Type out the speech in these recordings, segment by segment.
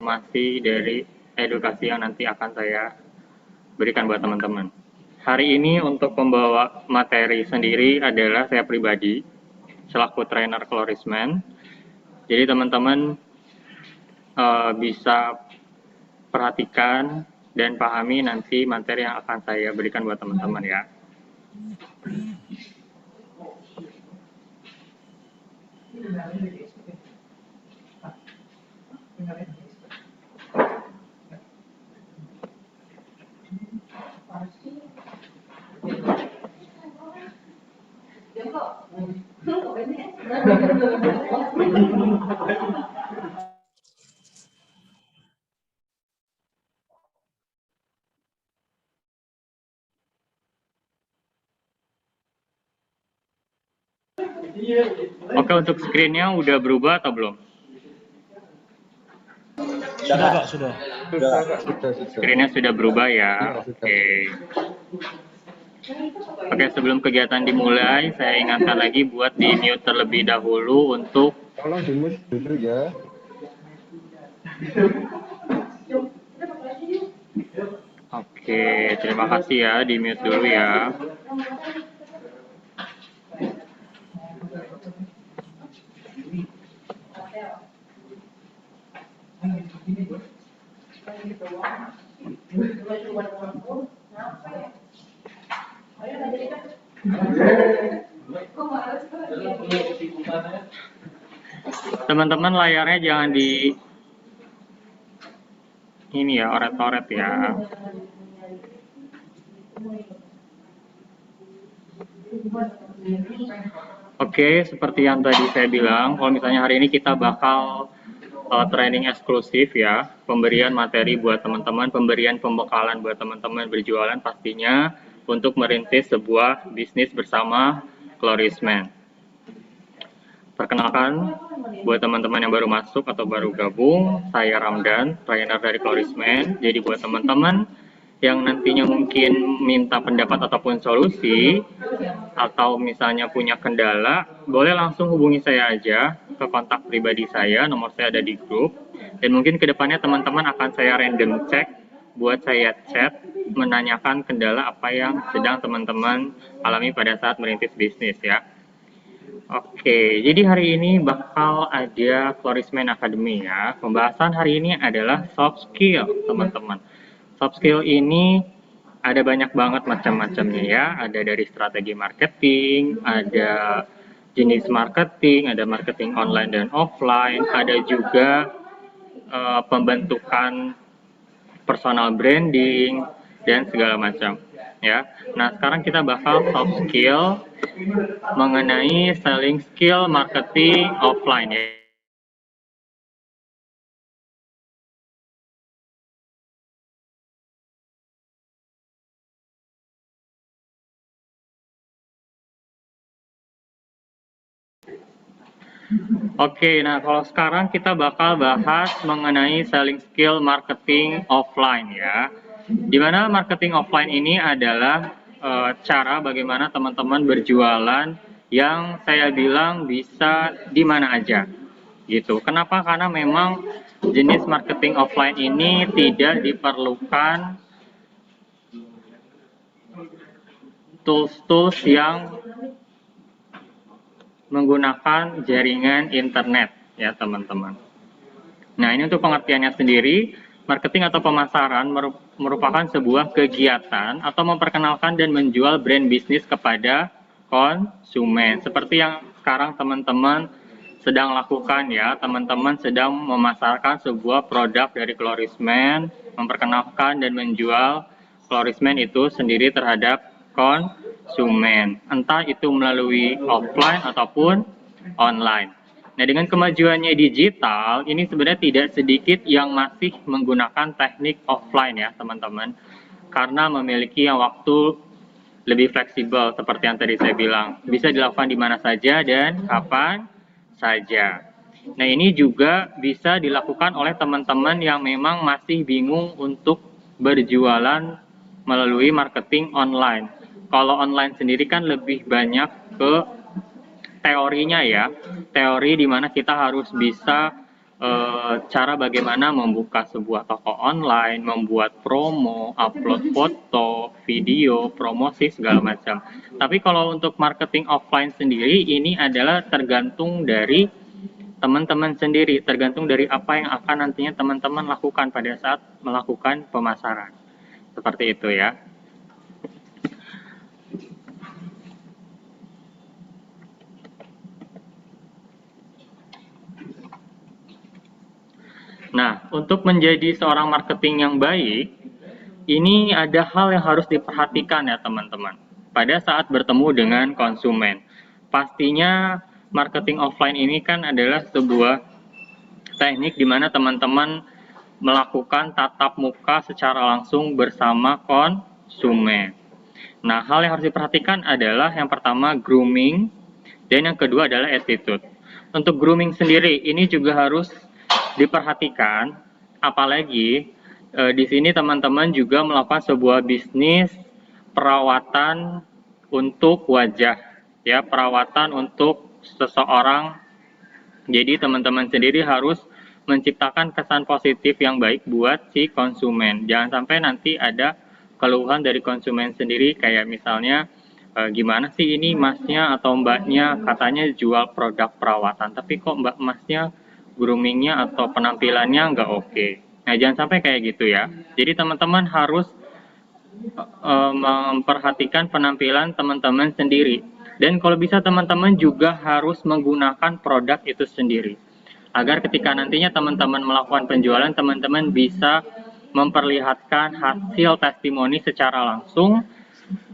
Masih dari edukasi yang nanti akan saya berikan buat teman-teman. Hari ini untuk pembawa materi sendiri adalah saya pribadi, selaku trainer Clorisman. Jadi teman-teman bisa perhatikan dan pahami nanti materi yang akan saya berikan buat teman-teman ya. Oke, untuk screen-nya udah berubah atau belum? Sudah, Pak, sudah. Screen-nya sudah berubah ya. Oke, sebelum kegiatan dimulai, saya ingatkan lagi buat di-mute terlebih dahulu untuk tolong di-mute dulu ya. Oke, terima kasih ya, di-mute dulu ya. Teman-teman layarnya jangan di ini ya, oret-oret ya. Oke, seperti yang tadi saya bilang, kalau misalnya hari ini kita bakal training eksklusif ya, pemberian materi buat teman-teman, pemberian pembekalan buat teman-teman berjualan pastinya untuk merintis sebuah bisnis bersama Clorisman. Perkenalkan, buat teman-teman yang baru masuk atau baru gabung, saya Ramdan, trainer dari Clorisman. Jadi buat teman-teman yang nantinya mungkin minta pendapat ataupun solusi, atau misalnya punya kendala, boleh langsung hubungi saya aja ke kontak pribadi saya, nomor saya ada di grup. Dan mungkin kedepannya teman-teman akan saya random cek buat saya chat menanyakan kendala apa yang sedang teman-teman alami pada saat merintis bisnis ya. Oke, jadi hari ini bakal ada Clorisman Academy ya. Pembahasan hari ini adalah soft skill, teman-teman. Soft skill ini ada banyak banget macam-macamnya ya. Ada dari strategi marketing, ada jenis marketing, ada marketing online dan offline, ada juga pembentukan personal branding dan segala macam ya. Nah, sekarang kita bakal soft skill mengenai selling skill marketing offline ya. Oke, nah kalau sekarang kita bakal bahas mengenai selling skill marketing offline ya. Dimana marketing offline ini adalah cara bagaimana teman-teman berjualan yang saya bilang bisa di mana aja gitu. Kenapa? Karena memang jenis marketing offline ini tidak diperlukan tools-tools yang menggunakan jaringan internet ya teman-teman. Nah, ini untuk pengertiannya sendiri, marketing atau pemasaran merupakan sebuah kegiatan atau memperkenalkan dan menjual brand bisnis kepada konsumen. Seperti yang sekarang teman-teman sedang lakukan ya, teman-teman sedang memasarkan sebuah produk dari Clorisman, memperkenalkan dan menjual Clorisman itu sendiri terhadap konsumen, entah itu melalui offline ataupun online. Nah, dengan kemajuannya digital, ini sebenarnya tidak sedikit yang masih menggunakan teknik offline ya, teman-teman. Karena memiliki waktu lebih fleksibel, seperti yang tadi saya bilang. Bisa dilakukan di mana saja dan kapan saja. Nah, ini juga bisa dilakukan oleh teman-teman yang memang masih bingung untuk berjualan melalui marketing online. Kalau online sendiri kan lebih banyak ke teorinya ya, teori di mana kita harus bisa cara bagaimana membuka sebuah toko online, membuat promo, upload foto, video, promosi segala macam. Tapi kalau untuk marketing offline sendiri ini adalah tergantung dari teman-teman sendiri, tergantung dari apa yang akan nantinya teman-teman lakukan pada saat melakukan pemasaran. Seperti itu ya. Nah, untuk menjadi seorang marketing yang baik, ini ada hal yang harus diperhatikan ya teman-teman. Pada saat bertemu dengan konsumen, pastinya marketing offline ini kan adalah sebuah teknik di mana teman-teman melakukan tatap muka secara langsung bersama konsumen. Nah, hal yang harus diperhatikan adalah yang pertama grooming dan yang kedua adalah attitude. Untuk grooming sendiri ini juga harus diperhatikan, apalagi di sini teman-teman juga melakukan sebuah bisnis perawatan untuk wajah, ya, perawatan untuk seseorang. Jadi teman-teman sendiri harus menciptakan kesan positif yang baik buat si konsumen. Jangan sampai nanti ada keluhan dari konsumen sendiri kayak misalnya gimana sih ini masnya atau mbaknya katanya jual produk perawatan, tapi kok mbak masnya groomingnya atau penampilannya nggak oke. Nah, jangan sampai kayak gitu ya. Jadi teman-teman harus memperhatikan penampilan teman-teman sendiri. Dan kalau bisa teman-teman juga harus menggunakan produk itu sendiri. Agar ketika nantinya teman-teman melakukan penjualan, teman-teman bisa memperlihatkan hasil testimoni secara langsung,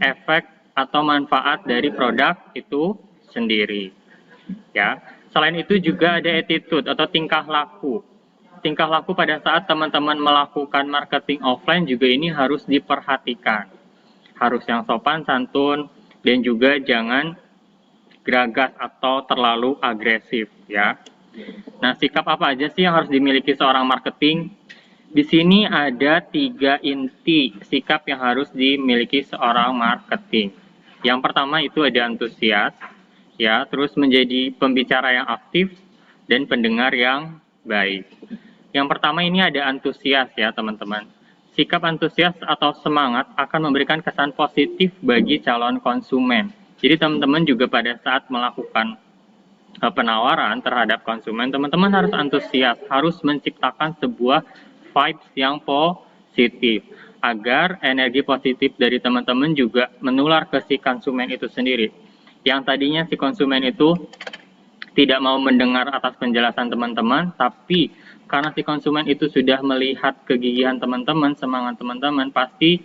efek atau manfaat dari produk itu sendiri. Ya. Selain itu juga ada attitude atau tingkah laku. Tingkah laku pada saat teman-teman melakukan marketing offline juga ini harus diperhatikan. Harus yang sopan santun dan juga jangan geragas atau terlalu agresif ya. Nah, sikap apa aja sih yang harus dimiliki seorang marketing? Di sini ada 3 inti sikap yang harus dimiliki seorang marketing. Yang pertama itu ada antusias, ya, terus menjadi pembicara yang aktif dan pendengar yang baik. Yang pertama ini ada antusias ya teman-teman. Sikap antusias atau semangat akan memberikan kesan positif bagi calon konsumen. Jadi teman-teman juga pada saat melakukan penawaran terhadap konsumen, teman-teman harus antusias, harus menciptakan sebuah vibes yang positif agar energi positif dari teman-teman juga menular ke si konsumen itu sendiri. Yang tadinya si konsumen itu tidak mau mendengar atas penjelasan teman-teman, tapi karena si konsumen itu sudah melihat kegigihan teman-teman, semangat teman-teman, pasti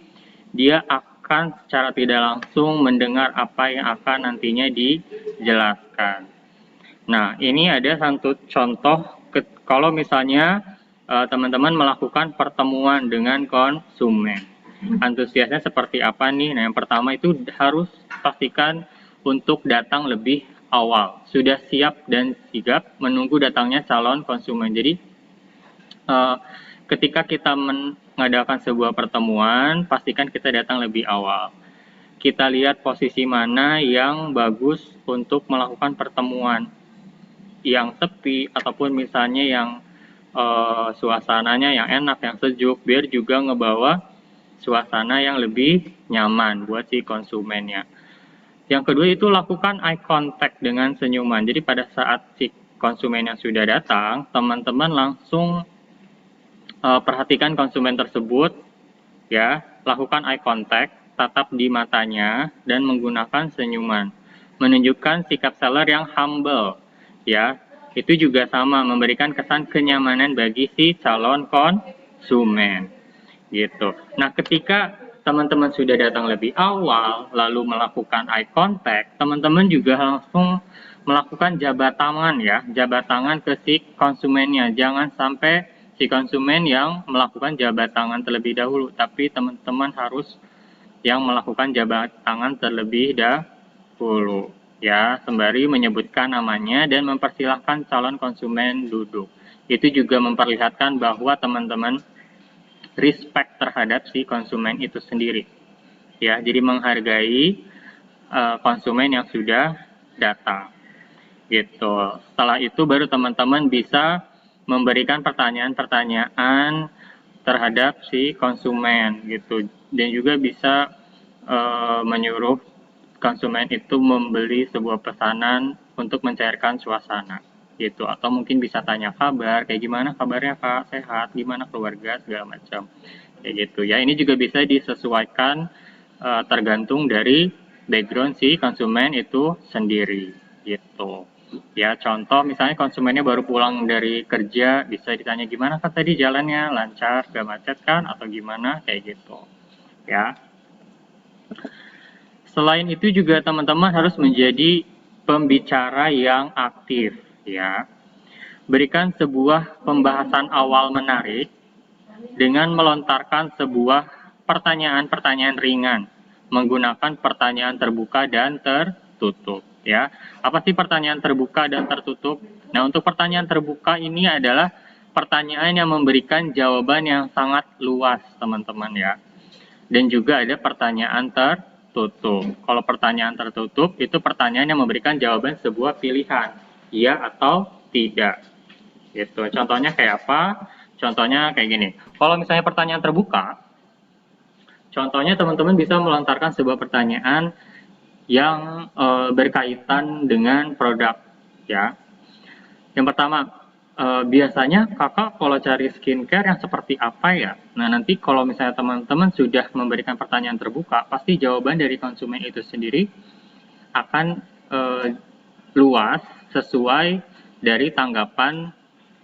dia akan secara tidak langsung mendengar apa yang akan nantinya dijelaskan. Nah, ini ada satu contoh kalau misalnya teman-teman melakukan pertemuan dengan konsumen. Antusiasnya seperti apa nih? Nah, yang pertama itu harus pastikan untuk datang lebih awal. Sudah siap dan sigap menunggu datangnya calon konsumen. Jadi, ketika kita mengadakan sebuah pertemuan, pastikan kita datang lebih awal. Kita lihat posisi mana yang bagus untuk melakukan pertemuan. Yang sepi ataupun misalnya yang suasananya yang enak, yang sejuk, biar juga ngebawa suasana yang lebih nyaman buat si konsumennya. Yang kedua itu lakukan eye contact dengan senyuman. Jadi pada saat si konsumen yang sudah datang, teman-teman langsung perhatikan konsumen tersebut, ya, lakukan eye contact, tatap di matanya dan menggunakan senyuman, menunjukkan sikap seller yang humble, ya. Itu juga sama memberikan kesan kenyamanan bagi si calon konsumen, gitu. Nah, ketika teman-teman sudah datang lebih awal, lalu melakukan eye contact, teman-teman juga langsung melakukan jabat tangan ya, jabat tangan ke si konsumennya. Jangan sampai si konsumen yang melakukan jabat tangan terlebih dahulu, tapi teman-teman harus yang melakukan jabat tangan terlebih dahulu. Ya, sembari menyebutkan namanya dan mempersilahkan calon konsumen duduk. Itu juga memperlihatkan bahwa teman-teman respect terhadap si konsumen itu sendiri. Ya, jadi menghargai konsumen yang sudah datang. Gitu. Setelah itu baru teman-teman bisa memberikan pertanyaan-pertanyaan terhadap si konsumen gitu, dan juga bisa menyuruh konsumen itu membeli sebuah pesanan untuk mencairkan suasana gitu, atau mungkin bisa tanya kabar, kayak gimana kabarnya Kak, sehat, gimana keluarga, segala macam kayak gitu ya. Ini juga bisa disesuaikan tergantung dari background si konsumen itu sendiri gitu ya. Contoh misalnya konsumennya baru pulang dari kerja, bisa ditanya gimana Kak tadi jalannya, lancar, gak macet kan, atau gimana kayak gitu ya. Selain itu juga teman-teman harus menjadi pembicara yang aktif ya. Berikan sebuah pembahasan awal menarik dengan melontarkan sebuah pertanyaan-pertanyaan ringan menggunakan pertanyaan terbuka dan tertutup ya. Apa sih pertanyaan terbuka dan tertutup? Nah, untuk pertanyaan terbuka ini adalah pertanyaan yang memberikan jawaban yang sangat luas, teman-teman ya. Dan juga ada pertanyaan tertutup. Kalau pertanyaan tertutup itu pertanyaan yang memberikan jawaban sebuah pilihan, iya atau tidak. Gitu. Contohnya kayak apa? Contohnya kayak gini. Kalau misalnya pertanyaan terbuka, contohnya teman-teman bisa melontarkan sebuah pertanyaan yang berkaitan dengan produk ya. Yang pertama, biasanya kakak kalau cari skincare yang seperti apa ya? Nah, nanti kalau misalnya teman-teman sudah memberikan pertanyaan terbuka, pasti jawaban dari konsumen itu sendiri akan luas sesuai dari tanggapan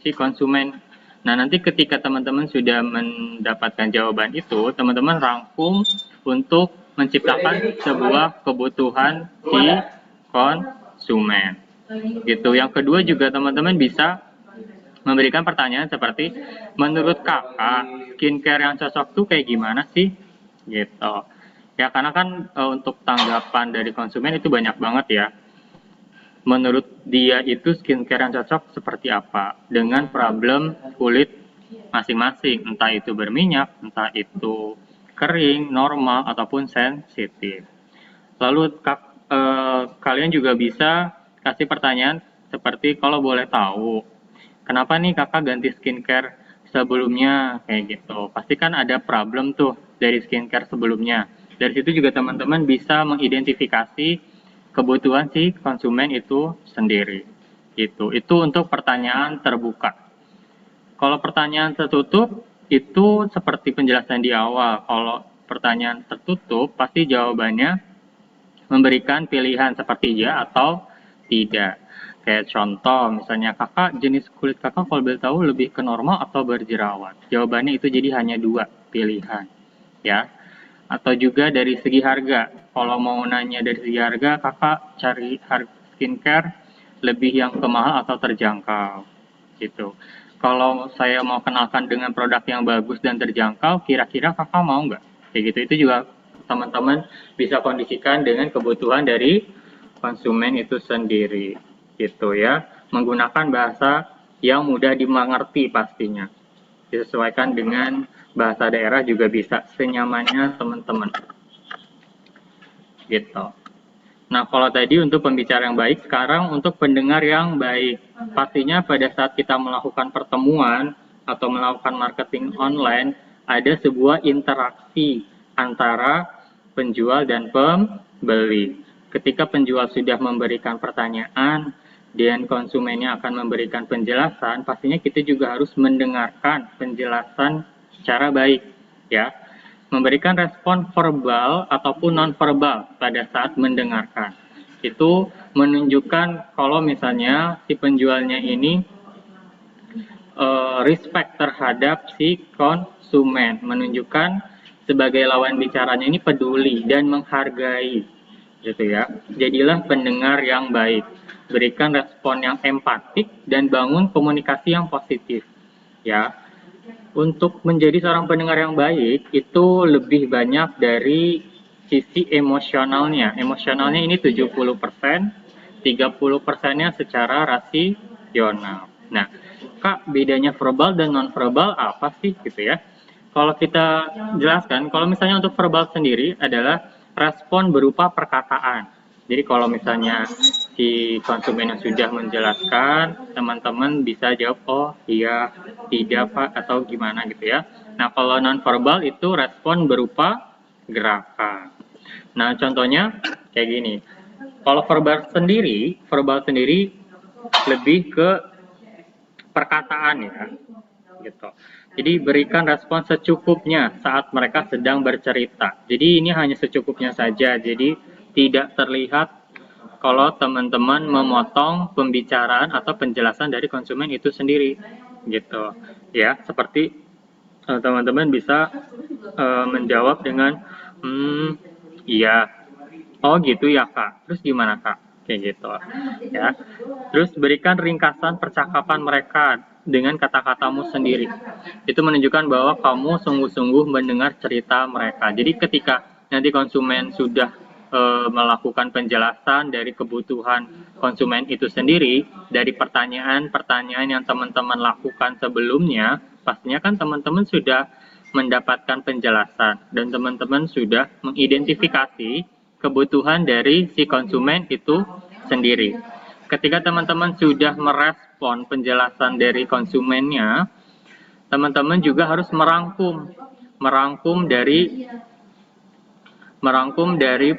si konsumen. Nah, nanti ketika teman-teman sudah mendapatkan jawaban itu, teman-teman rangkum untuk menciptakan sebuah kebutuhan si konsumen. Gitu. Yang kedua juga teman-teman bisa memberikan pertanyaan seperti, menurut kakak skincare yang cocok tuh kayak gimana sih? Gitu. Ya, karena kan untuk tanggapan dari konsumen itu banyak banget ya. Menurut dia itu skincare yang cocok seperti apa dengan problem kulit masing-masing, entah itu berminyak, entah itu kering, normal, ataupun sensitif. Lalu kalian juga bisa kasih pertanyaan seperti, kalau boleh tahu, kenapa nih kakak ganti skincare sebelumnya, kayak gitu. Pasti kan ada problem tuh dari skincare sebelumnya. Dari situ juga teman-teman bisa mengidentifikasi kebutuhan si konsumen itu sendiri. Gitu. Itu untuk pertanyaan terbuka. Kalau pertanyaan tertutup itu seperti penjelasan di awal. Kalau pertanyaan tertutup pasti jawabannya memberikan pilihan seperti ya atau tidak. Kayak contoh, misalnya kakak, jenis kulit kakak kalau boleh tahu lebih ke normal atau berjerawat. Jawabannya itu jadi hanya dua pilihan. Ya. Atau juga dari segi harga. Kalau mau nanya dari segi harga, kakak cari harga skincare lebih yang ke mahal atau terjangkau. Gitu. Kalau saya mau kenalkan dengan produk yang bagus dan terjangkau, kira-kira kakak mau nggak? Kayak gitu. Itu juga teman-teman bisa kondisikan dengan kebutuhan dari konsumen itu sendiri. Gitu ya. Menggunakan bahasa yang mudah dimengerti pastinya. Disesuaikan dengan bahasa daerah juga bisa, senyamannya teman-teman. Gitu. Nah, kalau tadi untuk pembicara yang baik, sekarang untuk pendengar yang baik. Pastinya pada saat kita melakukan pertemuan atau melakukan marketing online, ada sebuah interaksi antara penjual dan pembeli. Ketika penjual sudah memberikan pertanyaan, dan konsumennya akan memberikan penjelasan, pastinya kita juga harus mendengarkan penjelasan secara baik, ya. Memberikan respon verbal ataupun non-verbal pada saat mendengarkan. Itu menunjukkan kalau misalnya si penjualnya ini respect terhadap si konsumen, menunjukkan sebagai lawan bicaranya ini peduli dan menghargai, gitu ya. Jadilah pendengar yang baik. Berikan respon yang empatik dan bangun komunikasi yang positif. Ya, untuk menjadi seorang pendengar yang baik itu lebih banyak dari sisi emosionalnya. Emosionalnya ini 70%, 30%-nya secara rasional. Nah, Kak, bedanya verbal dan non-verbal apa sih gitu ya? Kalau kita jelaskan, kalau misalnya untuk verbal sendiri adalah respon berupa perkataan. Jadi kalau misalnya si si konsumen yang sudah menjelaskan, teman-teman bisa jawab, oh iya, tidak Pak, atau gimana gitu ya. Nah, kalau non-verbal itu respon berupa gerakan. Nah, contohnya kayak gini. Kalau verbal sendiri lebih ke perkataan ya, gitu. Jadi berikan respon secukupnya saat mereka sedang bercerita. Jadi ini hanya secukupnya saja. Jadi tidak terlihat kalau teman-teman memotong pembicaraan atau penjelasan dari konsumen itu sendiri, gitu. Ya, seperti teman-teman bisa menjawab dengan iya, oh gitu ya Kak. Terus gimana Kak? Kayak gitu ya. Terus berikan ringkasan percakapan mereka dengan kata-katamu sendiri. Itu menunjukkan bahwa kamu sungguh-sungguh mendengar cerita mereka. Jadi ketika nanti konsumen sudah melakukan penjelasan dari kebutuhan konsumen itu sendiri, dari pertanyaan-pertanyaan yang teman-teman lakukan sebelumnya, pastinya kan teman-teman sudah mendapatkan penjelasan dan teman-teman sudah mengidentifikasi kebutuhan dari si konsumen itu sendiri. Ketika teman-teman sudah merespon penjelasan dari konsumennya, teman-teman juga harus merangkum dari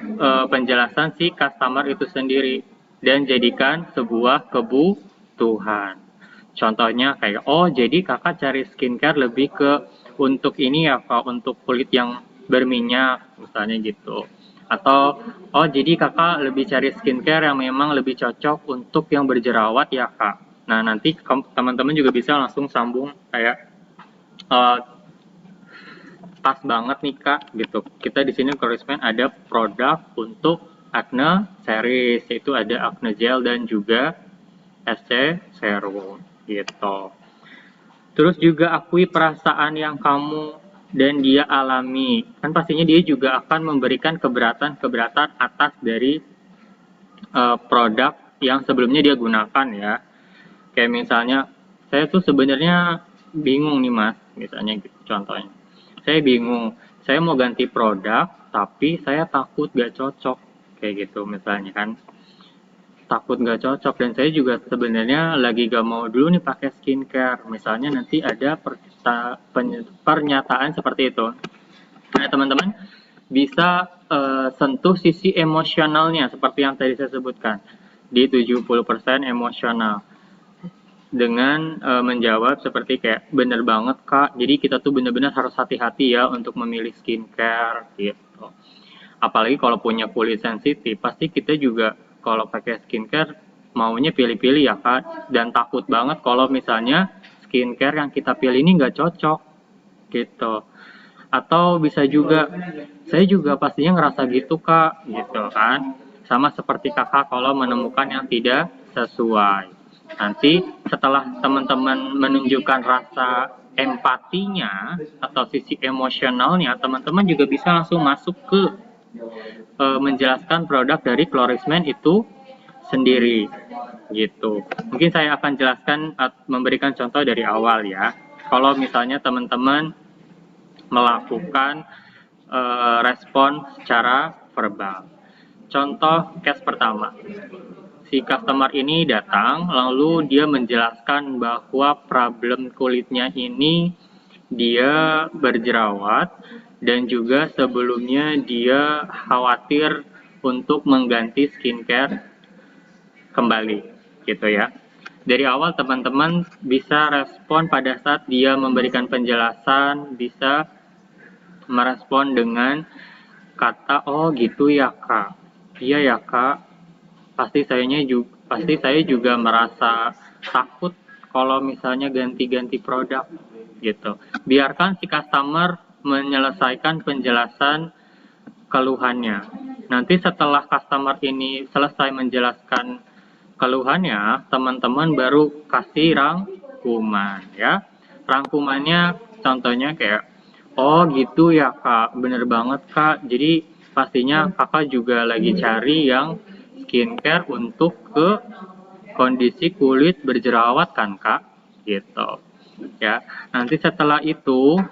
penjelasan si customer itu sendiri dan jadikan sebuah kebutuhan. Contohnya kayak, oh jadi kakak cari skincare lebih ke untuk ini ya kak, untuk kulit yang berminyak, misalnya gitu. Atau, oh jadi kakak lebih cari skincare yang memang lebih cocok untuk yang berjerawat ya kak. Nah nanti teman-teman juga bisa langsung sambung kayak, pas banget nih kak gitu. Kita di sini Korismen ada produk untuk acne series, yaitu ada acne gel dan juga SC serum gitu. Terus juga akui perasaan yang kamu dan dia alami. Kan pastinya dia juga akan memberikan keberatan atas dari produk yang sebelumnya dia gunakan ya. Kayak misalnya, saya tuh sebenarnya bingung nih mas, misalnya gitu contohnya. Saya bingung, saya mau ganti produk, tapi saya takut gak cocok. Kayak gitu misalnya kan. Takut gak cocok, dan saya juga sebenarnya lagi gak mau dulu nih pakai skincare. Misalnya nanti ada pernyataan seperti itu. Nah teman-teman bisa sentuh sisi emosionalnya seperti yang tadi saya sebutkan. Di 70% emosional dengan menjawab seperti kayak bener banget kak, jadi kita tuh bener-bener harus hati-hati ya untuk memilih skincare gitu. Apalagi kalau punya kulit sensitif, pasti kita juga kalau pakai skincare maunya pilih-pilih ya kak, dan takut banget kalau misalnya skincare yang kita pilih ini nggak cocok gitu. Atau bisa juga, saya juga pastinya ngerasa gitu kak, gitu kan. Sama seperti kakak kalau menemukan yang tidak sesuai. Nanti setelah teman-teman menunjukkan rasa empatinya atau sisi emosionalnya, teman-teman juga bisa langsung masuk ke menjelaskan produk dari Florismen itu sendiri gitu. Mungkin saya akan jelaskan memberikan contoh dari awal ya. Kalau misalnya teman-teman melakukan respon secara verbal. Contoh case pertama. Si customer ini datang, lalu dia menjelaskan bahwa problem kulitnya ini dia berjerawat dan juga sebelumnya dia khawatir untuk mengganti skincare kembali, gitu ya. Dari awal teman-teman bisa respon pada saat dia memberikan penjelasan, bisa merespon dengan kata, oh gitu ya kak, iya ya kak, pasti saya juga merasa takut kalau misalnya ganti-ganti produk gitu. Biarkan si customer menyelesaikan penjelasan keluhannya. Nanti setelah customer ini selesai menjelaskan keluhannya, teman-teman baru kasih rangkuman ya. Rangkumannya contohnya kayak, oh gitu ya kak, bener banget kak. Jadi pastinya kakak juga lagi cari yang skincare untuk ke kondisi kulit berjerawat kan kak, gitu ya. Nanti setelah itu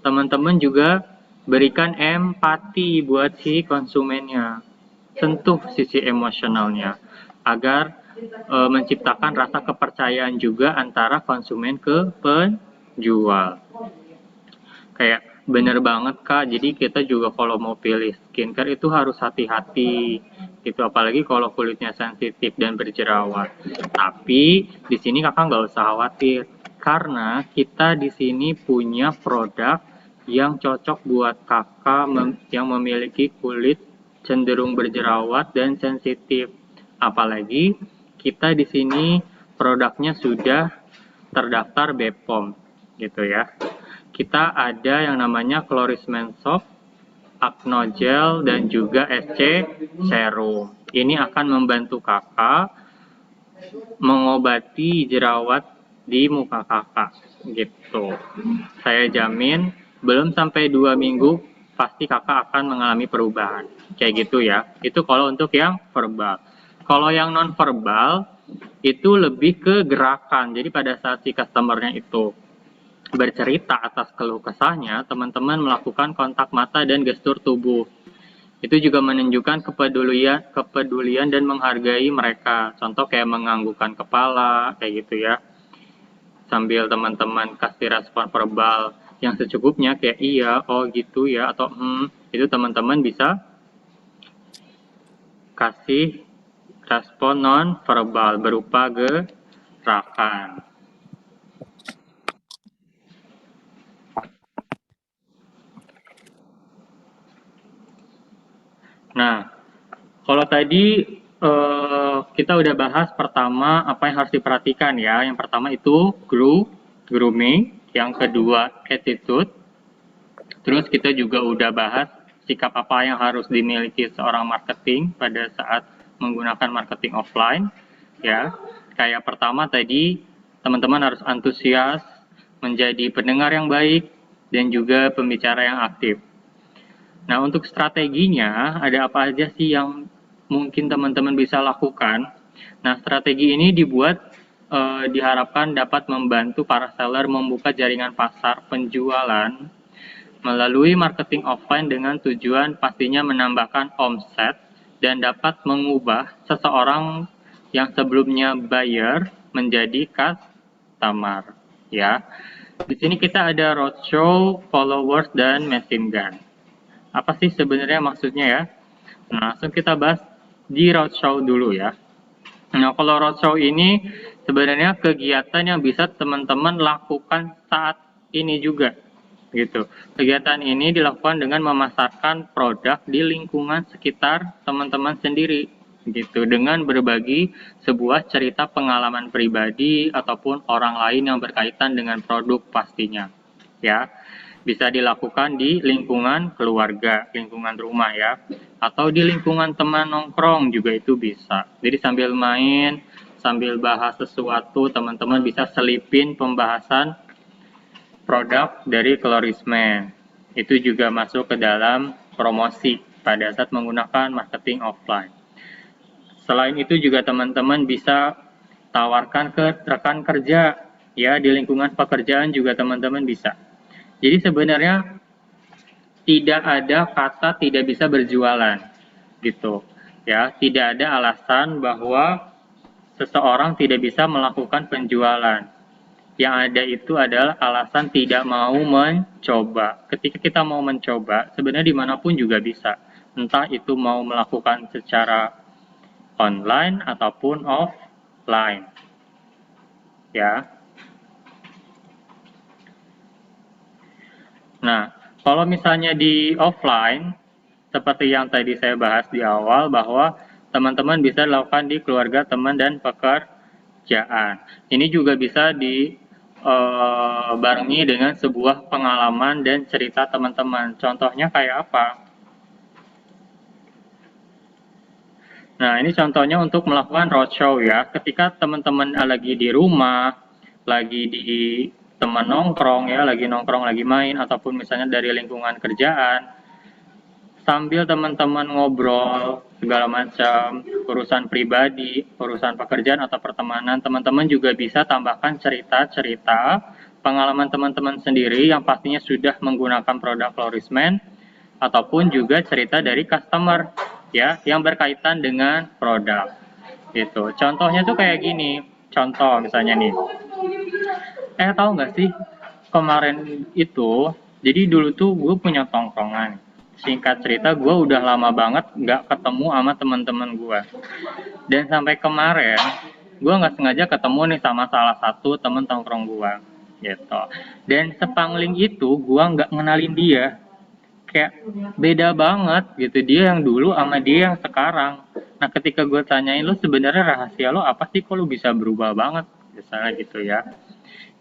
teman-teman juga berikan empati buat si konsumennya, sentuh sisi emosionalnya. agar menciptakan rasa kepercayaan juga antara konsumen ke penjual. Kayak bener banget Kak, jadi kita juga kalau mau pilih skincare itu harus hati-hati gitu, apalagi kalau kulitnya sensitif dan berjerawat. Tapi di sini Kakak nggak usah khawatir, karena kita di sini punya produk yang cocok buat Kakak yang memiliki kulit cenderung berjerawat dan sensitif. Apalagi kita di sini produknya sudah terdaftar BPOM gitu ya. Kita ada yang namanya Chlorismen Soap, Acno Gel, dan juga SC Serum. Ini akan membantu kakak mengobati jerawat di muka kakak gitu. Saya jamin belum sampai 2 minggu pasti kakak akan mengalami perubahan. Kayak gitu ya. Itu kalau untuk yang verbal. Kalau yang non verbal itu lebih ke gerakan. Jadi pada saat si customernya itu bercerita atas keluh kesahnya, teman-teman melakukan kontak mata dan gestur tubuh. Itu juga menunjukkan kepedulian dan menghargai mereka. Contoh kayak menganggukkan kepala, kayak gitu ya. Sambil teman-teman kasih respon verbal yang secukupnya, kayak iya, oh gitu ya, atau itu teman-teman bisa kasih respon non verbal berupa gerakan. Nah, kalau tadi kita udah bahas pertama apa yang harus diperhatikan ya. Yang pertama itu grooming, yang kedua attitude. Terus kita juga udah bahas sikap apa yang harus dimiliki seorang marketing pada saat menggunakan marketing offline ya. Kayak pertama tadi teman-teman harus antusias, menjadi pendengar yang baik dan juga pembicara yang aktif. Nah, untuk strateginya, ada apa aja sih yang mungkin teman-teman bisa lakukan? Nah, strategi ini diharapkan dapat membantu para seller membuka jaringan pasar penjualan melalui marketing offline dengan tujuan pastinya menambahkan omset dan dapat mengubah seseorang yang sebelumnya buyer menjadi customer. Ya, di sini kita ada roadshow, followers, dan machine gun. Apa sih sebenarnya maksudnya ya? Nah, langsung kita bahas di roadshow dulu ya. Nah, kalau roadshow ini sebenarnya kegiatan yang bisa teman-teman lakukan saat ini juga gitu. Kegiatan ini dilakukan dengan memasarkan produk di lingkungan sekitar teman-teman sendiri gitu, dengan berbagi sebuah cerita pengalaman pribadi ataupun orang lain yang berkaitan dengan produk pastinya. Ya. Bisa dilakukan di lingkungan keluarga, lingkungan rumah ya, atau di lingkungan teman nongkrong juga itu bisa. Jadi sambil main, sambil bahas sesuatu, teman-teman bisa selipin pembahasan produk dari Chlorismen. Itu juga masuk ke dalam promosi pada saat menggunakan marketing offline. Selain itu juga teman-teman bisa tawarkan ke rekan kerja ya, di lingkungan pekerjaan juga teman-teman bisa. Jadi sebenarnya tidak ada kata tidak bisa berjualan gitu ya, tidak ada alasan bahwa seseorang tidak bisa melakukan penjualan. Yang ada itu adalah alasan tidak mau mencoba. Ketika kita mau mencoba, sebenarnya dimanapun juga bisa, entah itu mau melakukan secara online ataupun offline ya. Nah, kalau misalnya di offline, seperti yang tadi saya bahas di awal, bahwa teman-teman bisa lakukan di keluarga, teman, dan pekerjaan. Ini juga bisa dibarengi dengan sebuah pengalaman dan cerita teman-teman. Contohnya kayak apa? Nah, ini contohnya untuk melakukan roadshow ya. Ketika teman-teman lagi di rumah, lagi di teman nongkrong ya, lagi nongkrong, lagi main, ataupun misalnya dari lingkungan kerjaan, sambil teman-teman ngobrol segala macam, urusan pribadi, urusan pekerjaan atau pertemanan, teman-teman juga bisa tambahkan cerita-cerita pengalaman teman-teman sendiri yang pastinya sudah menggunakan produk Chlorismen, ataupun juga cerita dari customer ya yang berkaitan dengan produk. gitu. Contohnya tuh kayak gini. Contoh misalnya nih. Tahu nggak sih kemarin itu, jadi dulu tuh gue punya tongkrongan. Singkat cerita, gue udah lama banget nggak ketemu sama teman-teman gue. Dan sampai kemarin, gue nggak sengaja ketemu nih sama salah satu temen tongkrong gue, gitu. Dan sepangling itu, gue nggak ngenalin dia. Kayak beda banget gitu, dia yang dulu sama dia yang sekarang. Nah, ketika gue tanyain, lu sebenarnya rahasia lo apa sih, kok lu bisa berubah banget? Misalnya gitu ya.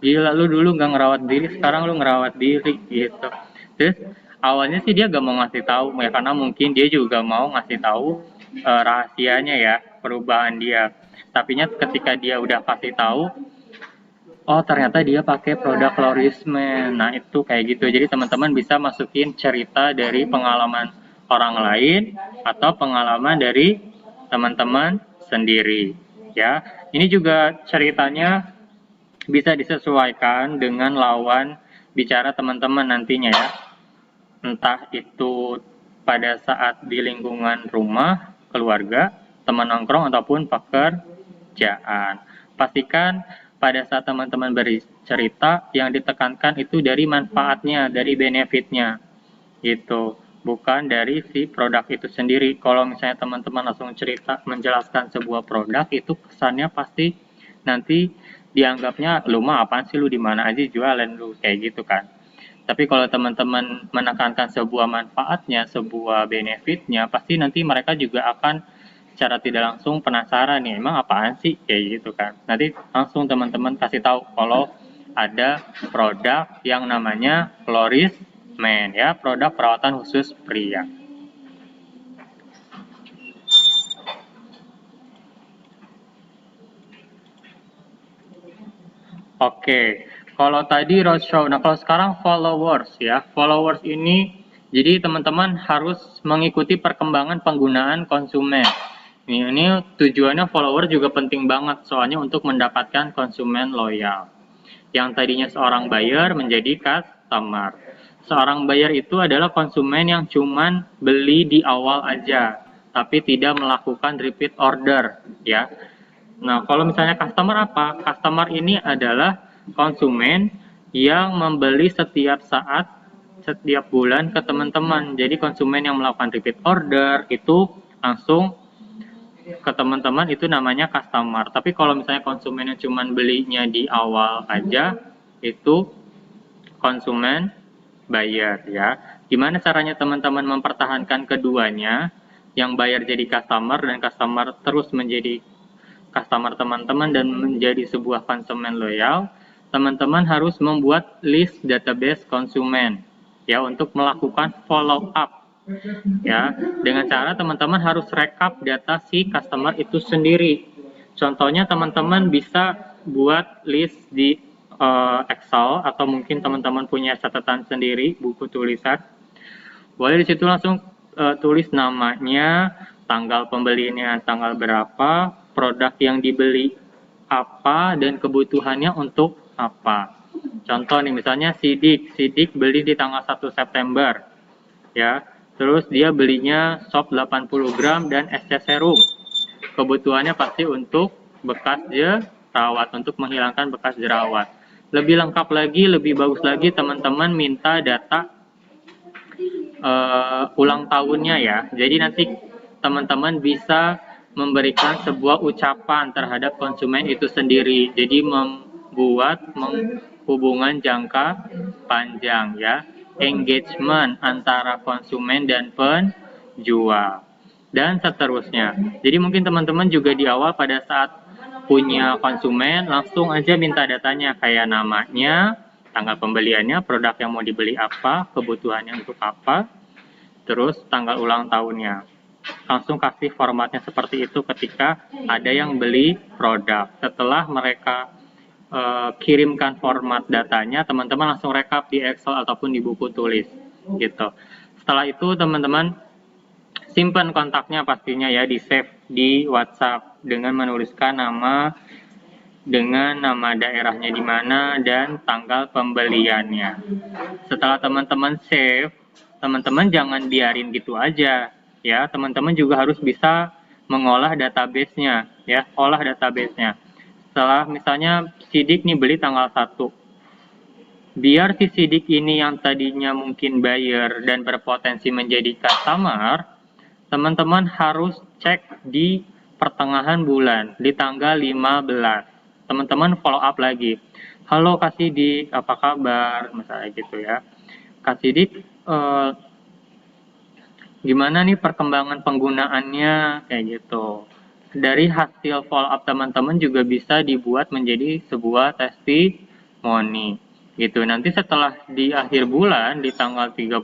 Gila, lu dulu nggak ngerawat diri, sekarang lu ngerawat diri gitu. Terus awalnya sih dia gak mau ngasih tahu ya, karena mungkin dia juga mau ngasih tahu rahasianya ya, perubahan dia. Tapinya ketika dia udah kasih tahu, oh ternyata dia pakai produk Lorisme. Nah itu kayak gitu. Jadi teman-teman bisa masukin cerita dari pengalaman orang lain atau pengalaman dari teman-teman sendiri. Ya, ini juga ceritanya bisa disesuaikan dengan lawan bicara teman-teman nantinya ya. Entah itu pada saat di lingkungan rumah, keluarga, teman nongkrong, ataupun pekerjaan. Pastikan pada saat teman-teman bercerita, yang ditekankan itu dari manfaatnya, dari benefitnya, gitu. Bukan dari si produk itu sendiri. Kalau misalnya teman-teman langsung cerita, menjelaskan sebuah produk, itu kesannya pasti nanti dianggapnya, lu mah apaan sih, lu di mana aja jualan lu, kayak gitu kan. Tapi kalau teman-teman menekankan sebuah manfaatnya, sebuah benefitnya, pasti nanti mereka juga akan secara tidak langsung penasaran nih, emang apaan sih kayak gitu kan. Nanti langsung teman-teman kasih tahu kalau ada produk yang namanya Floris Men ya, produk perawatan khusus pria. Oke, kalau tadi roadshow, nah kalau sekarang followers ya, followers ini jadi teman-teman harus mengikuti perkembangan penggunaan konsumen. Ini tujuannya follower juga penting banget, soalnya untuk mendapatkan konsumen loyal. Yang tadinya seorang buyer menjadi customer. Seorang buyer itu adalah konsumen yang cuman beli di awal aja, tapi tidak melakukan repeat order, ya. Nah, kalau misalnya customer apa? Customer ini adalah konsumen yang membeli setiap saat, setiap bulan ke teman-teman. Jadi konsumen yang melakukan repeat order itu langsung ke teman-teman, itu namanya customer. Tapi kalau misalnya konsumen yang cuma belinya di awal aja, itu konsumen buyer ya. Gimana caranya teman-teman mempertahankan keduanya? Yang buyer jadi customer dan customer terus menjadi customer teman-teman dan menjadi sebuah konsumen loyal, teman-teman harus membuat list database konsumen ya untuk melakukan follow up ya. Dengan cara teman-teman harus rekap data si customer itu sendiri. Contohnya teman-teman bisa buat list di Excel atau mungkin teman-teman punya catatan sendiri, buku tulisan. Boleh di situ langsung tulis namanya, tanggal pembeliannya tanggal berapa, produk yang dibeli apa, dan kebutuhannya untuk apa. Contoh nih misalnya Sidik beli di tanggal 1 September ya. Terus dia belinya sop 80 gram dan SC serum. Kebutuhannya pasti untuk bekas jerawat, untuk menghilangkan bekas jerawat. Lebih lengkap lagi, lebih bagus lagi teman-teman minta data ulang tahunnya ya. Jadi nanti teman-teman bisa memberikan sebuah ucapan terhadap konsumen itu sendiri. Jadi membuat hubungan jangka panjang ya. Engagement antara konsumen dan penjual. Dan seterusnya. Jadi mungkin teman-teman juga di awal pada saat punya konsumen langsung aja minta datanya kayak namanya, tanggal pembeliannya, produk yang mau dibeli apa, kebutuhannya untuk apa, terus tanggal ulang tahunnya. Langsung kasih formatnya seperti itu ketika ada yang beli produk. Setelah mereka kirimkan format datanya, teman-teman langsung rekap di Excel ataupun di buku tulis gitu. Setelah itu teman-teman simpan kontaknya pastinya ya, di save di WhatsApp dengan menuliskan nama, dengan nama daerahnya di mana dan tanggal pembeliannya. Setelah teman-teman save, teman-teman jangan biarin gitu aja ya. Teman-teman juga harus bisa mengolah database-nya, ya, olah database-nya. Setelah misalnya sidik nih beli tanggal 1, biar si sidik ini yang tadinya mungkin buyer dan berpotensi menjadi customer, teman-teman harus cek di pertengahan bulan, di tanggal 15. Teman-teman follow up lagi. Halo Kak Sidik, apa kabar? Misalnya gitu ya. Kak Sidik, gimana nih perkembangan penggunaannya? Kayak gitu. Dari hasil follow up teman-teman juga bisa dibuat menjadi sebuah testimoni. Gitu. Nanti setelah di akhir bulan, di tanggal 30,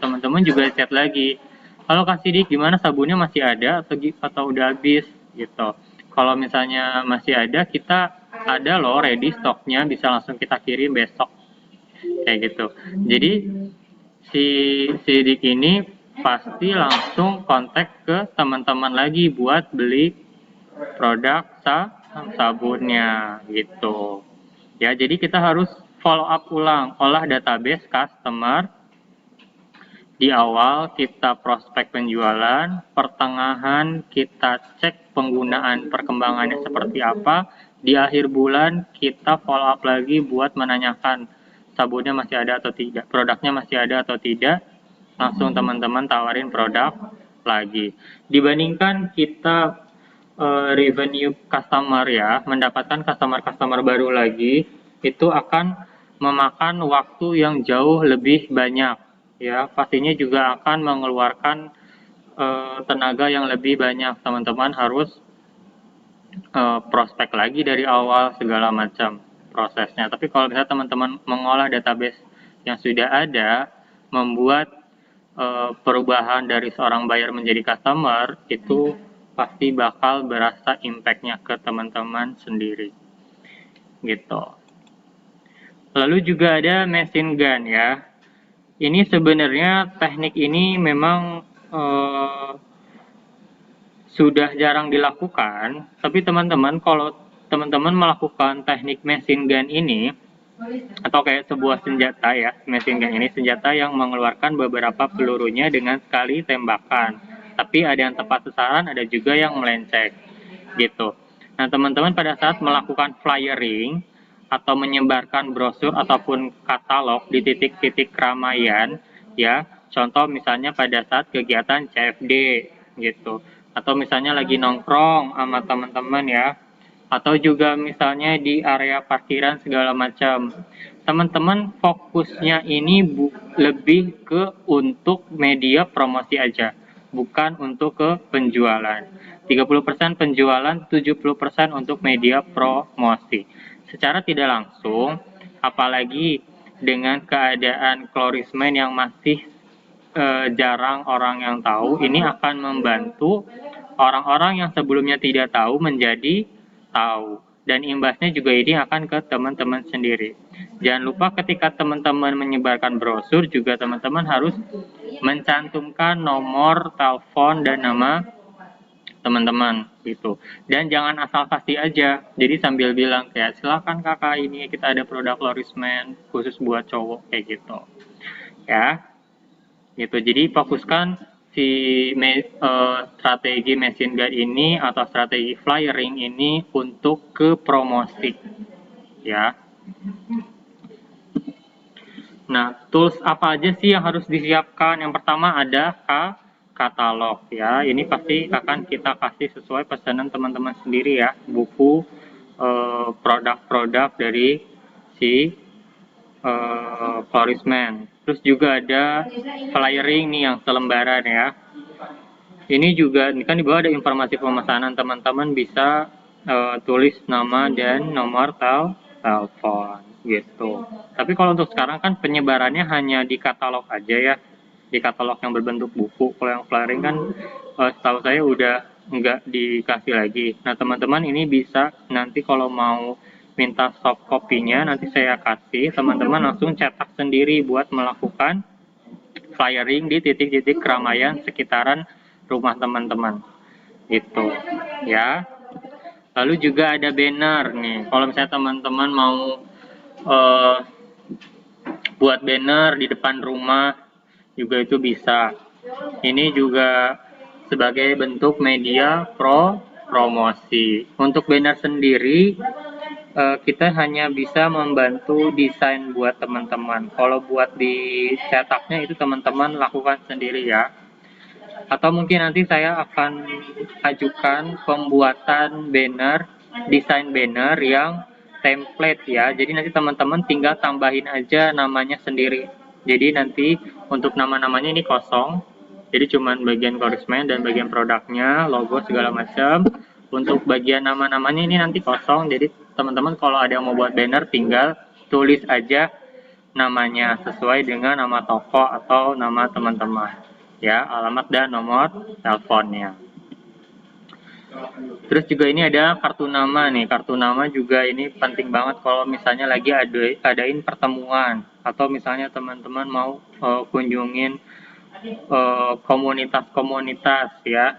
teman-teman juga chat lagi. Halo Kak Sidik, gimana sabunnya masih ada atau udah habis? Gitu. Kalau misalnya masih ada, kita ada loh ready stoknya, bisa langsung kita kirim besok. Kayak gitu. Jadi si sidik ini pasti langsung kontak ke teman-teman lagi buat beli produk sabunnya gitu. Ya, jadi kita harus follow up ulang, olah database customer. Di awal kita prospek penjualan, pertengahan kita cek penggunaan perkembangannya seperti apa, di akhir bulan kita follow up lagi buat menanyakan sabunnya masih ada atau tidak, produknya masih ada atau tidak, langsung teman-teman tawarin produk lagi. Dibandingkan kita revenue customer ya, mendapatkan customer-customer baru lagi, itu akan memakan waktu yang jauh lebih banyak ya, pastinya juga akan mengeluarkan tenaga yang lebih banyak. Teman-teman harus prospek lagi dari awal segala macam prosesnya. Tapi kalau misalnya teman-teman mengolah database yang sudah ada, membuat perubahan dari seorang buyer menjadi customer, itu pasti bakal berasa impact-nya ke teman-teman sendiri gitu. Lalu juga ada machine gun ya. Ini sebenarnya teknik ini memang sudah jarang dilakukan, tapi teman-teman kalau teman-teman melakukan teknik machine gun ini, atau kayak sebuah senjata ya, machine gun ini senjata yang mengeluarkan beberapa pelurunya dengan sekali tembakan, tapi ada yang tepat sasaran, ada juga yang melenceng gitu. Nah, teman-teman pada saat melakukan flyering atau menyebarkan brosur ataupun katalog di titik-titik keramaian ya, contoh misalnya pada saat kegiatan CFD gitu, atau misalnya lagi nongkrong sama teman-teman ya, atau juga misalnya di area parkiran segala macam. Teman-teman fokusnya ini lebih ke untuk media promosi aja, bukan untuk ke penjualan. 30% penjualan, 70% untuk media promosi. Secara tidak langsung, apalagi dengan keadaan klorismen yang masih jarang orang yang tahu, ini akan membantu orang-orang yang sebelumnya tidak tahu menjadi tahu. Dan imbasnya juga ini akan ke teman-teman sendiri. Jangan lupa ketika teman-teman menyebarkan brosur, juga teman-teman harus mencantumkan nomor telepon dan nama teman-teman gitu. Dan jangan asal kasih aja. Jadi sambil bilang kayak silakan kakak, ini kita ada produk Lorisman khusus buat cowok kayak gitu. Ya. Gitu. Jadi fokuskan si strategi machine gun ini atau strategi flyering ini untuk ke promosi. Ya. Nah, tools apa aja sih yang harus disiapkan? Yang pertama ada katalog ya. Ini pasti akan kita kasih sesuai pesanan teman-teman sendiri ya. Buku produk-produk dari si Florisman. Terus juga ada flyering nih yang selembaran ya. Ini juga, ini kan di bawah ada informasi pemesanan, teman-teman bisa tulis nama dan nomor telepon gitu. Tapi kalau untuk sekarang kan penyebarannya hanya di katalog aja ya, di katalog yang berbentuk buku. Kalau yang flyering kan setahu saya udah nggak dikasih lagi. Nah, teman-teman ini bisa nanti kalau mau minta soft copy-nya nanti saya kasih, teman-teman langsung cetak sendiri buat melakukan flyering di titik-titik keramaian sekitaran rumah teman-teman gitu ya. Lalu juga ada banner nih, kalau misalnya teman-teman mau buat banner di depan rumah juga itu bisa. Ini juga sebagai bentuk media promosi. Untuk banner sendiri, kita hanya bisa membantu desain buat teman-teman. Kalau buat dicetaknya itu teman-teman lakukan sendiri ya. Atau mungkin nanti saya akan ajukan pembuatan banner, desain banner yang template ya. Jadi nanti teman-teman tinggal tambahin aja namanya sendiri. Jadi nanti untuk nama-namanya ini kosong. Jadi cuman bagian konsumen dan bagian produknya, logo segala macam. Untuk bagian nama-namanya ini nanti kosong. Jadi teman-teman kalau ada yang mau buat banner tinggal tulis aja namanya sesuai dengan nama toko atau nama teman-teman. Ya, alamat dan nomor teleponnya. Terus juga ini ada kartu nama nih. Kartu nama juga ini penting banget kalau misalnya lagi adain pertemuan atau misalnya teman-teman mau kunjungin komunitas-komunitas ya.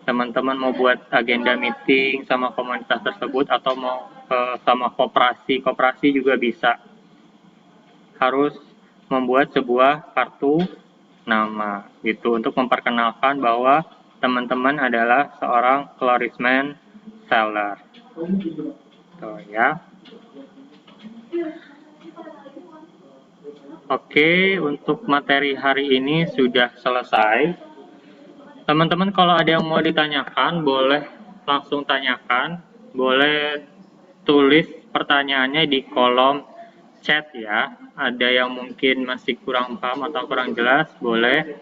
Teman-teman mau buat agenda meeting sama komunitas tersebut atau mau sama koperasi juga bisa. Harus membuat sebuah kartu nama gitu untuk memperkenalkan bahwa teman-teman adalah seorang florisman seller. Tuh ya. Oke, untuk materi hari ini sudah selesai. Teman-teman kalau ada yang mau ditanyakan, boleh langsung tanyakan. Boleh tulis pertanyaannya di kolom chat ya. Ada yang mungkin masih kurang paham atau kurang jelas, boleh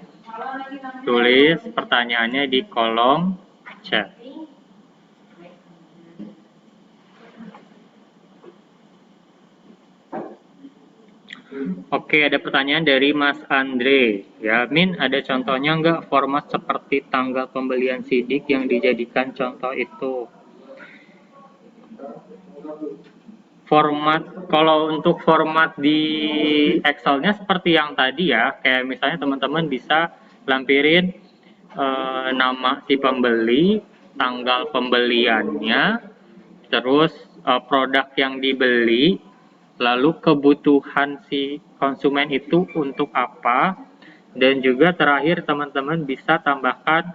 tulis pertanyaannya di kolom chat. Oke, ada pertanyaan dari Mas Andre. Ya, Min, ada contohnya nggak format seperti tanggal pembelian sidik yang dijadikan contoh itu? Kalau untuk format di Excel-nya seperti yang tadi ya, kayak misalnya teman-teman bisa lampirin nama si pembeli, tanggal pembeliannya, terus produk yang dibeli, lalu kebutuhan si konsumen itu untuk apa, dan juga terakhir teman-teman bisa tambahkan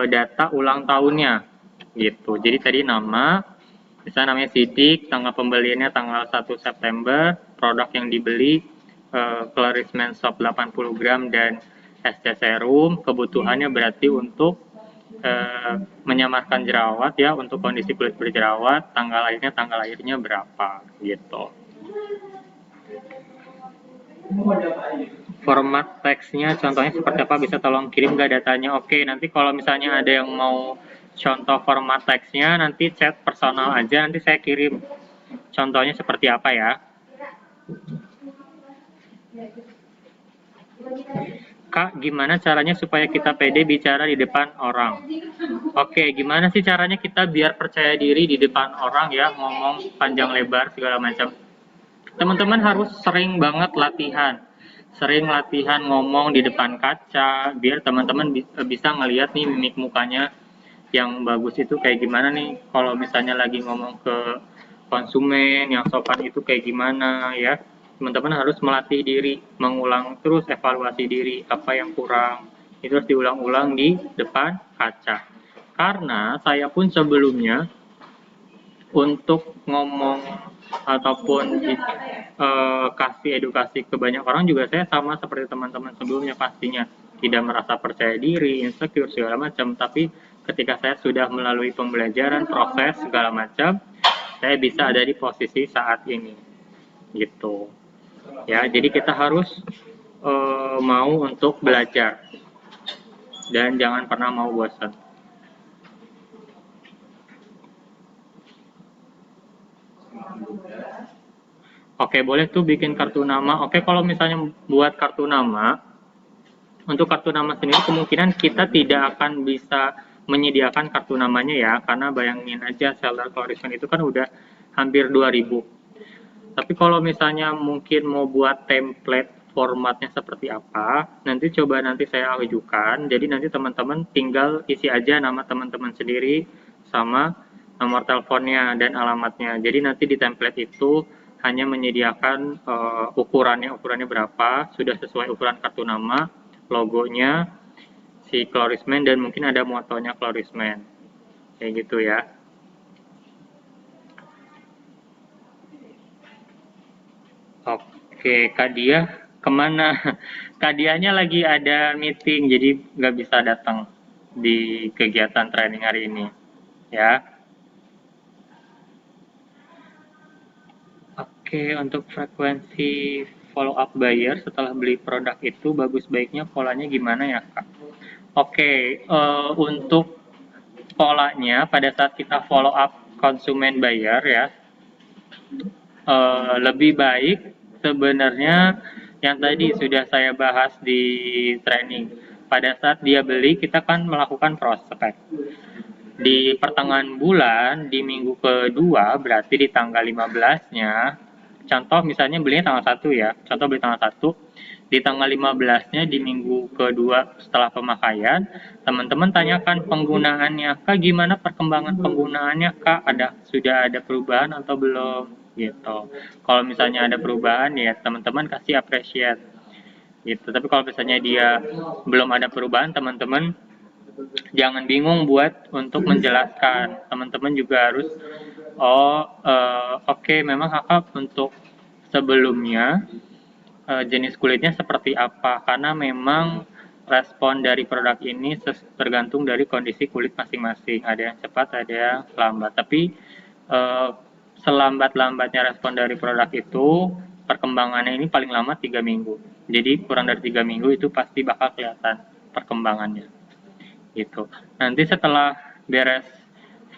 data ulang tahunnya gitu. Jadi tadi nama, misalnya namanya Sidik, tanggal pembeliannya tanggal 1 September, produk yang dibeli Clarisman Soap 80 gram dan SC Serum, kebutuhannya berarti untuk menyamarkan jerawat ya, untuk kondisi kulit berjerawat, tanggal lahirnya berapa gitu. Format teksnya contohnya seperti apa, bisa tolong kirim nggak datanya? Oke, nanti kalau misalnya ada yang mau contoh format teksnya, nanti chat personal aja, nanti saya kirim contohnya seperti apa ya. Kak, gimana caranya supaya kita pede bicara di depan orang? Oke, gimana sih caranya kita biar percaya diri di depan orang ya, ngomong panjang lebar segala macam? Teman-teman harus sering banget latihan. Sering latihan ngomong di depan kaca, biar teman-teman bisa ngelihat nih mimik mukanya yang bagus itu kayak gimana nih. Kalau misalnya lagi ngomong ke konsumen yang sopan itu kayak gimana ya. Teman-teman harus melatih diri, mengulang terus evaluasi diri, apa yang kurang. Itu harus diulang-ulang di depan kaca. Karena saya pun sebelumnya untuk ngomong ataupun kasih edukasi ke banyak orang juga saya sama seperti teman-teman sebelumnya, pastinya tidak merasa percaya diri, insecure segala macam, tapi ketika saya sudah melalui pembelajaran, proses segala macam, saya bisa ada di posisi saat ini gitu ya. Jadi kita harus mau untuk belajar dan jangan pernah mau bosan. Oke, boleh tuh bikin kartu nama. Oke, kalau misalnya buat kartu nama, untuk kartu nama sendiri kemungkinan kita tidak akan bisa menyediakan kartu namanya ya, karena bayangin aja seller Clarisman itu kan udah hampir 2000. Tapi kalau misalnya mungkin mau buat template formatnya seperti apa, nanti coba nanti saya ajukan. Jadi nanti teman-teman tinggal isi aja nama teman-teman sendiri sama nomor teleponnya dan alamatnya. Jadi nanti di template itu hanya menyediakan ukurannya berapa, sudah sesuai ukuran kartu nama, logonya, si Chlorisman dan mungkin ada motonya Chlorisman. Kayak gitu ya. Oke, Kak Dia kemana? Kak Dianya lagi ada meeting, jadi nggak bisa datang di kegiatan training hari ini. Ya. Oke, untuk frekuensi follow up buyer setelah beli produk itu bagus baiknya polanya gimana ya, Kak? Oke, untuk polanya pada saat kita follow up konsumen buyer ya, lebih baik sebenarnya yang tadi sudah saya bahas di training. Pada saat dia beli, kita kan melakukan prospek. Di pertengahan bulan, di minggu kedua, berarti di tanggal 15-nya, contoh misalnya belinya tanggal 1 ya, contoh beli tanggal 1, di tanggal 15-nya di minggu kedua setelah pemakaian, teman-teman tanyakan penggunaannya, Kak gimana perkembangan penggunaannya Kak, sudah ada perubahan atau belum gitu. Kalau misalnya ada perubahan ya teman-teman kasih appreciate gitu. Tapi kalau misalnya dia belum ada perubahan, teman-teman jangan bingung buat untuk menjelaskan. Teman-teman juga harus oke, memang kakak untuk sebelumnya jenis kulitnya seperti apa, karena memang respon dari produk ini tergantung dari kondisi kulit masing-masing, ada yang cepat ada yang lambat, tapi selambat-lambatnya respon dari produk itu perkembangannya ini paling lama 3 minggu, jadi kurang dari 3 minggu itu pasti bakal kelihatan perkembangannya gitu. Nanti setelah beres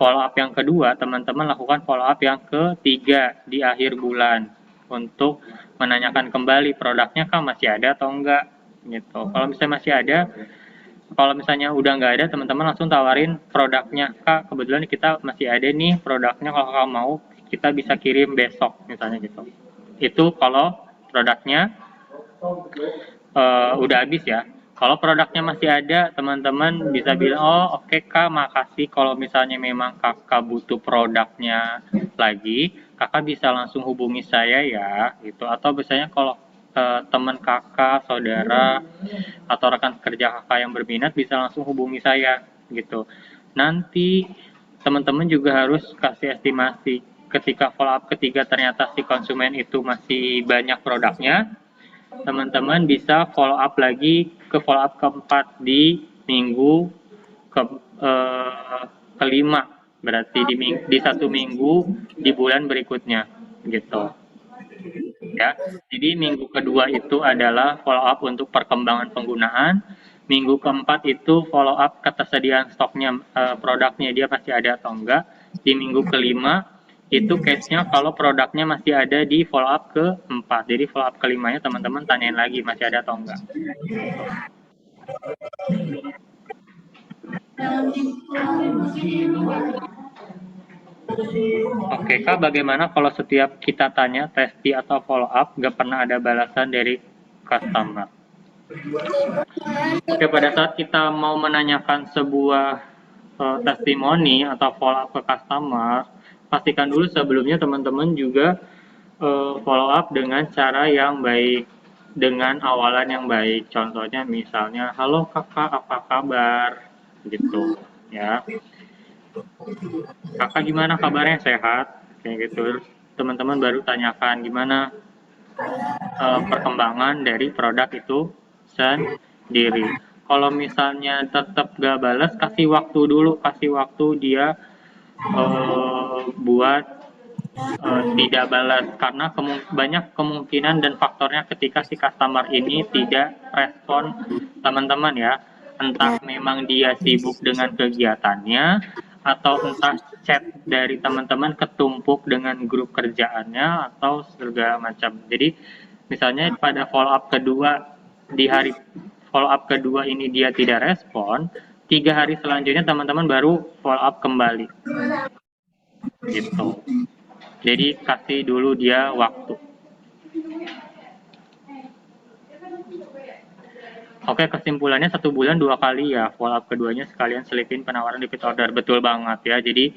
follow up yang kedua, teman-teman lakukan follow up yang ketiga di akhir bulan untuk menanyakan kembali produknya Kak masih ada atau enggak gitu. Kalau misalnya masih ada, kalau misalnya udah nggak ada, teman-teman langsung tawarin produknya Kak, kebetulan kita masih ada nih produknya, kalau Kakak mau kita bisa kirim besok misalnya gitu. Itu kalau produknya udah habis ya. Kalau produknya masih ada, teman-teman bisa bilang, oh oke Kak, makasih. Kalau misalnya memang Kakak butuh produknya lagi, Kakak bisa langsung hubungi saya ya, gitu. Atau misalnya kalau teman Kakak, saudara, atau rekan kerja Kakak yang berminat bisa langsung hubungi saya, gitu. Nanti teman-teman juga harus kasih estimasi. Ketika follow up ketiga ternyata si konsumen itu masih banyak produknya, teman-teman bisa follow up lagi ke follow up keempat di minggu ke, kelima, berarti di 1 minggu di bulan berikutnya gitu ya. Jadi minggu kedua itu adalah follow up untuk perkembangan penggunaan, minggu keempat itu follow up ketersediaan stoknya, produknya dia masih ada atau enggak, di minggu kelima itu case-nya kalau produknya masih ada di follow up keempat. Jadi follow up kelimanya teman-teman tanyain lagi masih ada atau enggak. Oke Kak, bagaimana kalau setiap kita tanya, testi atau follow up, nggak pernah ada balasan dari customer? Oke, pada saat kita mau menanyakan sebuah testimoni atau follow up ke customer, pastikan dulu sebelumnya teman-teman juga follow up dengan cara yang baik, dengan awalan yang baik. Contohnya misalnya, halo kakak, apa kabar? Gitu, ya. Kakak gimana kabarnya, sehat? Kayak gitu. Teman-teman baru tanyakan gimana perkembangan dari produk itu sendiri. Kalau misalnya tetap gak balas, kasih waktu dulu, kasih waktu dia buat tidak balas, karena banyak kemungkinan dan faktornya ketika si customer ini tidak respon teman-teman ya, entah memang dia sibuk dengan kegiatannya atau entah chat dari teman-teman ketumpuk dengan grup kerjaannya atau segala macam. Jadi misalnya pada follow up kedua, di hari follow up kedua ini dia tidak respon, 3 hari selanjutnya teman-teman baru follow up kembali gitu. Jadi kasih dulu dia waktu. Oke, kesimpulannya 1 bulan 2 kali ya. Follow up keduanya sekalian selipin penawaran repeat order. Betul banget ya. Jadi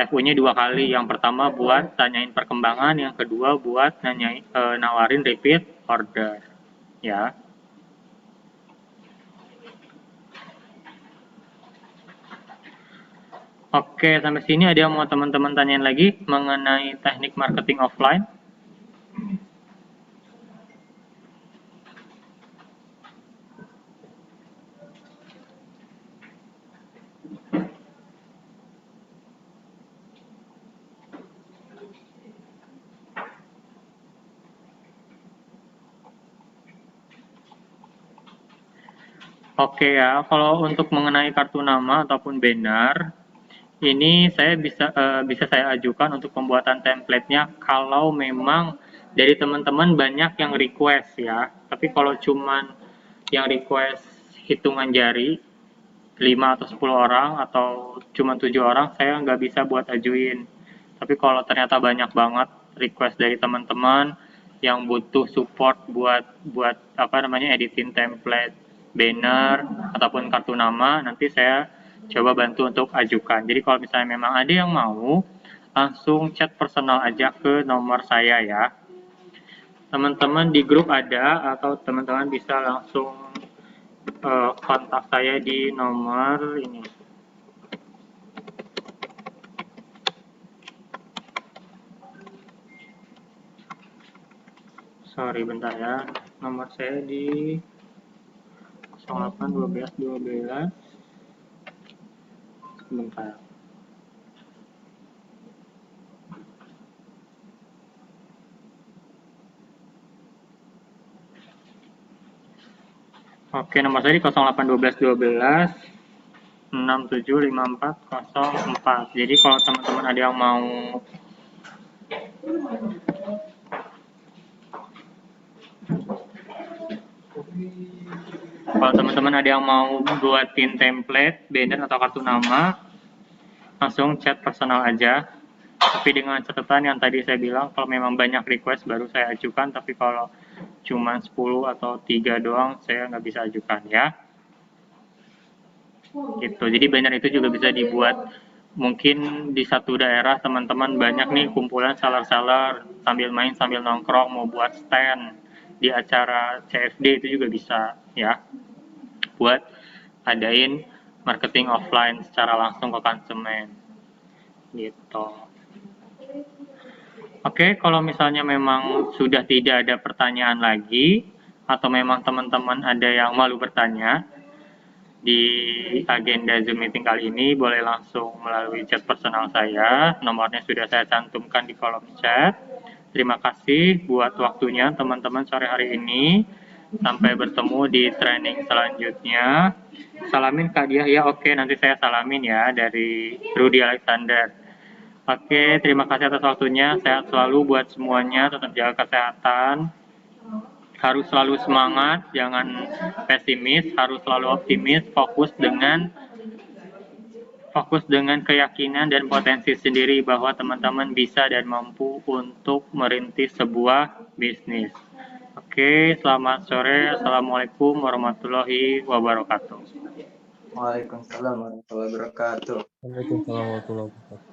FU-nya 2 kali. Yang pertama buat tanyain perkembangan, yang kedua buat nawarin repeat order. Ya. Oke, sampai sini ada yang mau teman-teman tanyain lagi mengenai teknik marketing offline? Oke ya, kalau untuk mengenai kartu nama ataupun banner, ini saya bisa saya ajukan untuk pembuatan template-nya kalau memang dari teman-teman banyak yang request ya. Tapi kalau cuman yang request hitungan jari, 5 atau 10 orang atau cuma 7 orang, saya nggak bisa buat ajuin. Tapi kalau ternyata banyak banget request dari teman-teman yang butuh support buat buat apa namanya editing template banner ataupun kartu nama, nanti saya coba bantu untuk ajukan. Jadi kalau misalnya memang ada yang mau, langsung chat personal aja ke nomor saya ya. Teman-teman di grup ada atau teman-teman bisa langsung kontak saya di nomor ini. Sorry bentar ya. Nomor saya di 08 12 12. Bentar. Oke, nomor saya di 08 12 12 675404. Jadi kalau teman-teman ada yang mau buatin template, banner atau kartu nama, langsung chat personal aja. Tapi dengan catatan yang tadi saya bilang, kalau memang banyak request baru saya ajukan, tapi kalau cuma 10 atau 3 doang, saya nggak bisa ajukan ya. Gitu. Jadi banner itu juga bisa dibuat mungkin di satu daerah teman-teman banyak nih kumpulan seller-seller sambil main sambil nongkrong mau buat stand di acara CFD itu juga bisa ya buat adain marketing offline secara langsung ke konsumen gitu. Oke, kalau misalnya memang sudah tidak ada pertanyaan lagi atau memang teman-teman ada yang malu bertanya di agenda Zoom meeting kali ini, boleh langsung melalui chat personal saya. Nomornya sudah saya cantumkan di kolom chat. Terima kasih buat waktunya teman-teman sore hari ini. Sampai bertemu di training selanjutnya. Salamin Kak Diah ya, oke nanti saya salamin ya dari Rudy Alexander. Oke, terima kasih atas waktunya. Sehat selalu buat semuanya, tetap jaga kesehatan. Harus selalu semangat, jangan pesimis, harus selalu optimis, fokus dengan keyakinan dan potensi sendiri bahwa teman-teman bisa dan mampu untuk merintis sebuah bisnis. Oke, selamat sore. Assalamualaikum warahmatullahi wabarakatuh. Waalaikumsalam warahmatullahi wabarakatuh. Waalaikumsalam warahmatullahi wabarakatuh.